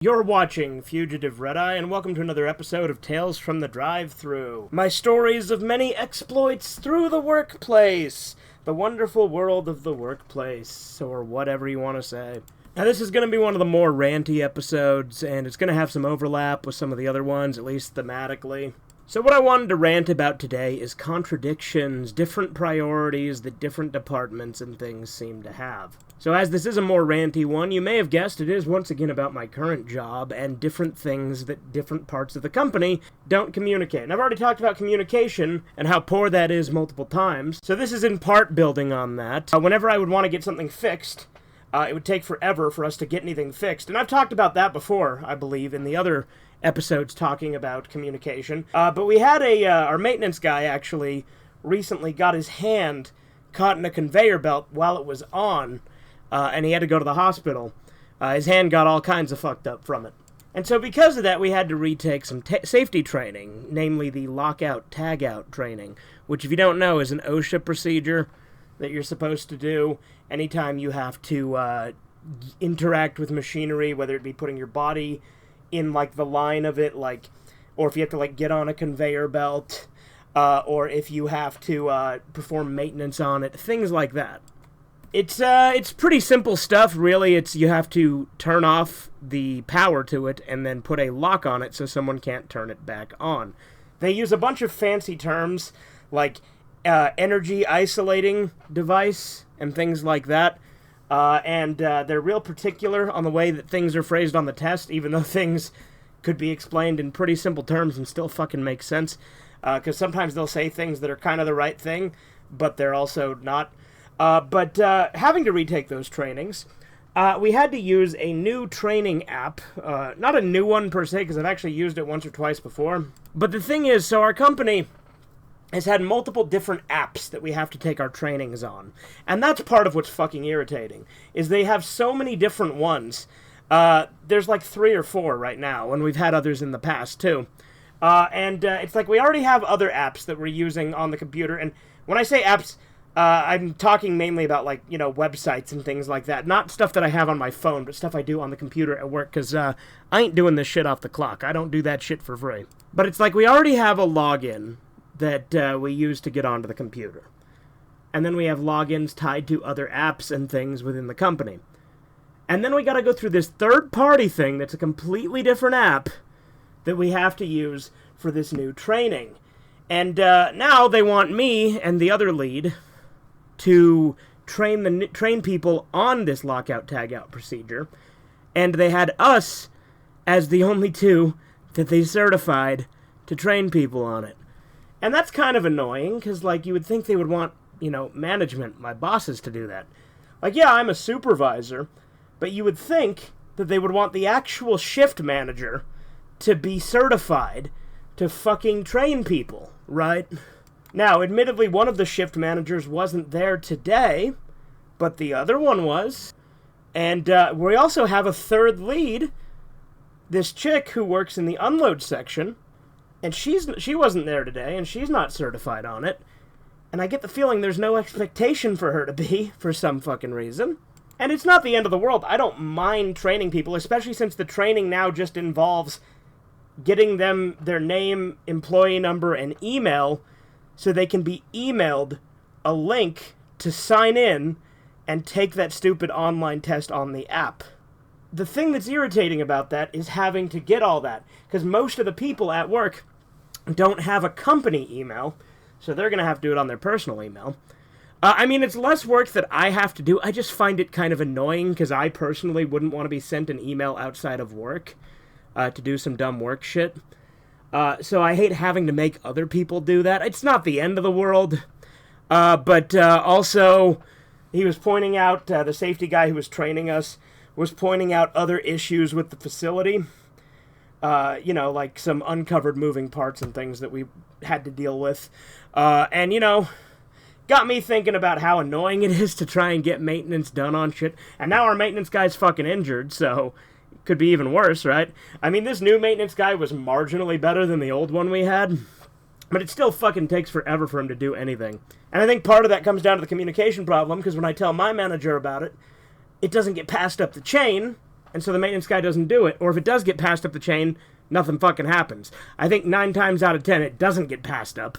You're watching Fugitive Red-Eye, and welcome to another episode of Tales from the Drive-Thru. My stories of many exploits through the workplace. The wonderful world of the workplace, or whatever you want to say. Now, this is going to be one of the more ranty episodes, and it's going to have some overlap with some of the other ones, at least thematically. So what I wanted to rant about today is contradictions, different priorities that different departments and things seem to have. So as this is a more ranty one, you may have guessed it is once again about my current job and different things that different parts of the company don't communicate. And I've already talked about communication and how poor that is multiple times. So this is in part building on that. Whenever I would want to get something fixed, it would take forever for us to get anything fixed. And I've talked about that before, I believe, in the other episodes talking about communication. But we had our maintenance guy actually recently got his hand caught in a conveyor belt while it was on, and he had to go to the hospital. His hand got all kinds of fucked up from it. And so because of that, we had to retake some safety training, namely the lockout tagout training, which if you don't know is an OSHA procedure that you're supposed to do anytime you have to interact with machinery, whether it be putting your body in, like, the line of it, like, or if you have to, like, get on a conveyor belt, or if you have to perform maintenance on it, things like that. It's pretty simple stuff, really. You have to turn off the power to it and then put a lock on it so someone can't turn it back on. They use a bunch of fancy terms, like energy isolating device and things like that. And they're real particular on the way that things are phrased on the test, even though things could be explained in pretty simple terms and still fucking make sense. Because sometimes they'll say things that are kind of the right thing, but they're also not. But having to retake those trainings, we had to use a new training app. Not a new one per se, because I've actually used it once or twice before. But the thing is, so our company has had multiple different apps that we have to take our trainings on. And that's part of what's fucking irritating, is they have so many different ones. There's like 3 or 4 right now, and we've had others in the past too. And it's like we already have other apps that we're using on the computer, and when I say apps, I'm talking mainly about, like, you know, websites and things like that. Not stuff that I have on my phone, but stuff I do on the computer at work, because I ain't doing this shit off the clock. I don't do that shit for free. But it's like we already have a login that we use to get onto the computer. And then we have logins tied to other apps and things within the company. And then we gotta go through this third-party thing that's a completely different app that we have to use for this new training. And now they want me and the other lead to train people on this lockout tagout procedure. And they had us as the only two that they certified to train people on it. And that's kind of annoying, because, like, you would think they would want, you know, management, my bosses, to do that. Like, yeah, I'm a supervisor, but you would think that they would want the actual shift manager to be certified to fucking train people, right? Now, admittedly, one of the shift managers wasn't there today, but the other one was. And we also have a third lead, this chick who works in the unload section. And she wasn't there today, and she's not certified on it. And I get the feeling there's no expectation for her to be, for some fucking reason. And it's not the end of the world. I don't mind training people, especially since the training now just involves getting them their name, employee number, and email, so they can be emailed a link to sign in and take that stupid online test on the app. The thing that's irritating about that is having to get all that, because most of the people at work don't have a company email, so they're going to have to do it on their personal email. I mean, it's less work that I have to do. I just find it kind of annoying, because I personally wouldn't want to be sent an email outside of work to do some dumb work shit. So I hate having to make other people do that. It's not the end of the world, but also he was pointing out, the safety guy who was training us was pointing out other issues with the facility. You know, like some uncovered moving parts and things that we had to deal with. And, you know, got me thinking about how annoying it is to try and get maintenance done on shit. And now our maintenance guy's fucking injured, so it could be even worse, right? I mean, this new maintenance guy was marginally better than the old one we had, but it still fucking takes forever for him to do anything. And I think part of that comes down to the communication problem, because when I tell my manager about it, it doesn't get passed up the chain, And so the maintenance guy doesn't do it. Or if it does get passed up the chain, nothing fucking happens. I think 9 times out of 10 it doesn't get passed up.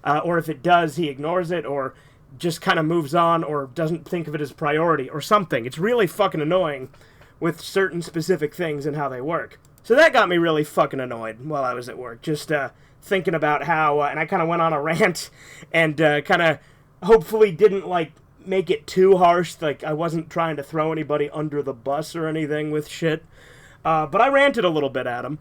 Or if it does, he ignores it or just kind of moves on or doesn't think of it as priority or something. It's really fucking annoying with certain specific things and how they work. So that got me really fucking annoyed while I was at work. Just thinking about how, and I kind of went on a rant and kind of hopefully didn't like make it too harsh. Like I wasn't trying to throw anybody under the bus or anything with shit. But I ranted a little bit at him.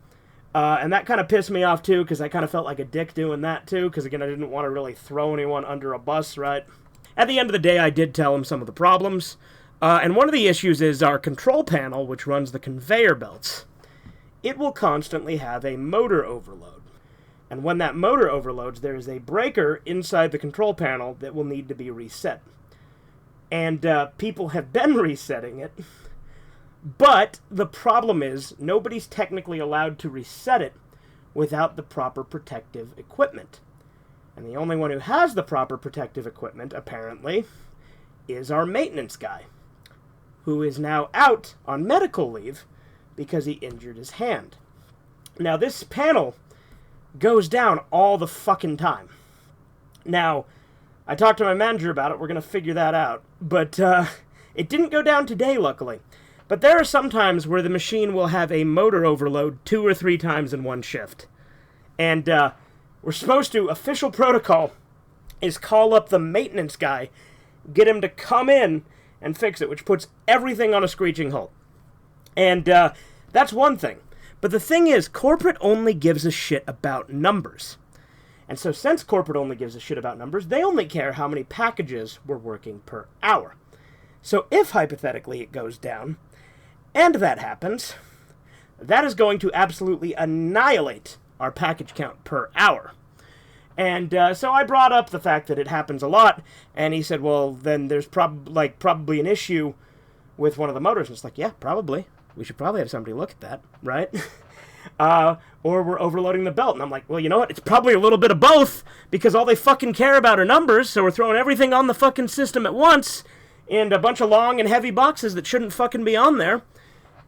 And that kind of pissed me off too, because I kind of felt like a dick doing that too, because again, I didn't want to really throw anyone under a bus, right? At the end of the day, I did tell him some of the problems. And one of the issues is our control panel, which runs the conveyor belts. It will constantly have a motor overload. And when that motor overloads, there is a breaker inside the control panel that will need to be reset. And people have been resetting it. But the problem is, nobody's technically allowed to reset it without the proper protective equipment. And the only one who has the proper protective equipment, apparently, is our maintenance guy, who is now out on medical leave because he injured his hand. Now, this panel goes down all the fucking time. Now, I talked to my manager about it. We're going to figure that out. But it didn't go down today, luckily. But there are some times where the machine will have a motor overload 2 or 3 times in one shift. And we're supposed to, official protocol is call up the maintenance guy, get him to come in and fix it, which puts everything on a screeching halt. And that's one thing. But the thing is, corporate only gives a shit about numbers. And so since corporate only gives a shit about numbers, they only care how many packages we're working per hour. So if, hypothetically, it goes down, and that happens, that is going to absolutely annihilate our package count per hour. And so I brought up the fact that it happens a lot, and he said, well, then there's probably an issue with one of the motors. And it's like, yeah, probably. We should probably have somebody look at that, right? Or we're overloading the belt. And I'm like, well, you know what? It's probably a little bit of both, because all they fucking care about are numbers, so we're throwing everything on the fucking system at once, and a bunch of long and heavy boxes that shouldn't fucking be on there.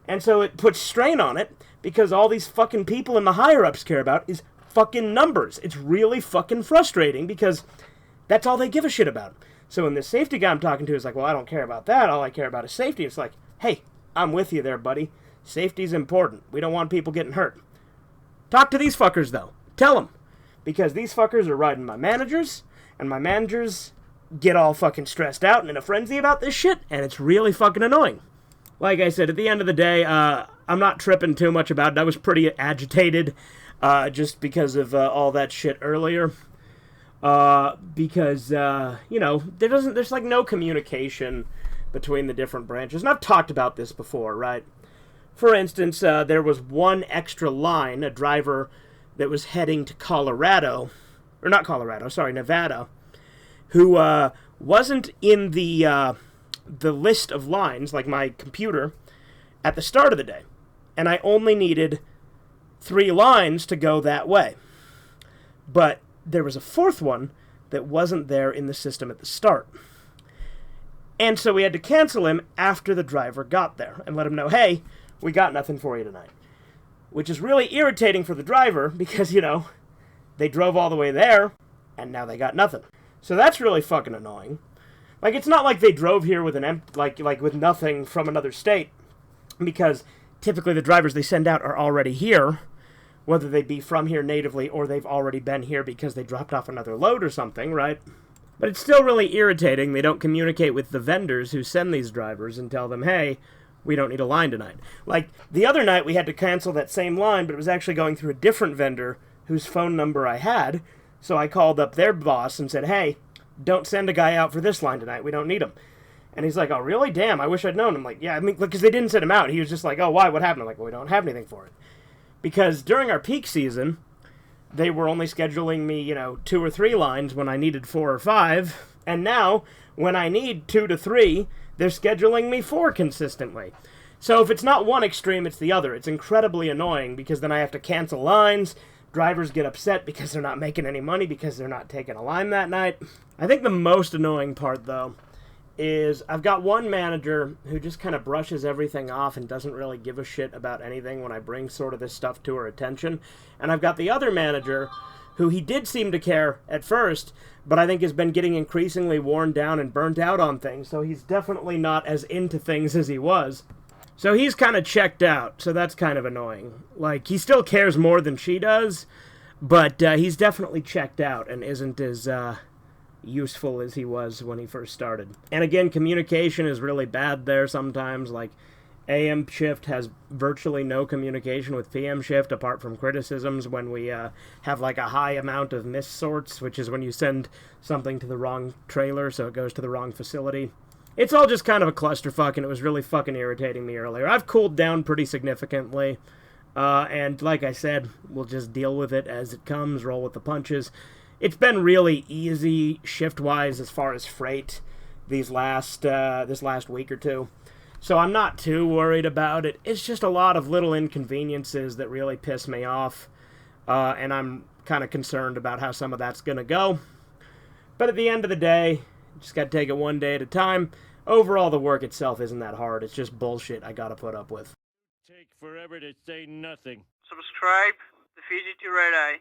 And so it puts strain on it, because all these fucking people in the higher-ups care about is fucking numbers. It's really fucking frustrating, because that's all they give a shit about. So when this safety guy I'm talking to is like, well, I don't care about that. All I care about is safety. It's like, hey, I'm with you there, buddy. Safety's important. We don't want people getting hurt. Talk to these fuckers, though. Tell them. Because these fuckers are riding my managers, and my managers get all fucking stressed out and in a frenzy about this shit, and it's really fucking annoying. Like I said, at the end of the day, I'm not tripping too much about it. I was pretty agitated just because of all that shit earlier. Because, there's like no communication between the different branches. And I've talked about this before, right? For instance, there was one extra line, a driver that was heading to Nevada, who wasn't in the list of lines, like my computer, at the start of the day. And I only needed 3 lines to go that way. But there was a 4th one that wasn't there in the system at the start. And so we had to cancel him after the driver got there and let him know, hey, we got nothing for you tonight. Which is really irritating for the driver because, they drove all the way there and now they got nothing. So that's really fucking annoying. Like, it's not like they drove here with with nothing from another state, because typically the drivers they send out are already here, whether they be from here natively or they've already been here because they dropped off another load or something, right? But it's still really irritating they don't communicate with the vendors who send these drivers and tell them, hey, we don't need a line tonight. Like, the other night we had to cancel that same line, but it was actually going through a different vendor whose phone number I had, so I called up their boss and said, hey, don't send a guy out for this line tonight. We don't need him. And he's like, oh, really? Damn, I wish I'd known. I'm like, yeah, because they didn't send him out. He was just like, oh, why? What happened? I'm like, well, we don't have anything for it. Because during our peak season, they were only scheduling me, 2 or 3 lines when I needed 4 or 5. And now, when I need 2 to 3, they're scheduling me 4 consistently. So if it's not one extreme, it's the other. It's incredibly annoying because then I have to cancel lines. Drivers get upset because they're not making any money because they're not taking a line that night. I think the most annoying part, though, is I've got one manager who just kind of brushes everything off and doesn't really give a shit about anything when I bring sort of this stuff to her attention. And I've got the other manager who he did seem to care at first, but I think has been getting increasingly worn down and burnt out on things, so he's definitely not as into things as he was. So he's kind of checked out, so that's kind of annoying. Like, he still cares more than she does, but he's definitely checked out and isn't as useful as he was when he first started. And again, communication is really bad there sometimes. Like, AM shift has virtually no communication with PM shift apart from criticisms when we have like a high amount of miss sorts, which is when you send something to the wrong trailer so it goes to the wrong facility. It's all just kind of a clusterfuck, and it was really fucking irritating me earlier. I've cooled down pretty significantly, and like I said, we'll just deal with it as it comes, roll with the punches. It's been really easy shift-wise as far as freight this last week or two. So I'm not too worried about it. It's just a lot of little inconveniences that really piss me off, and I'm kind of concerned about how some of that's going to go. But at the end of the day, just got to take it one day at a time. Overall, the work itself isn't that hard. It's just bullshit I got to put up with. Take forever to say nothing. Subscribe to Fugitive Red Eye.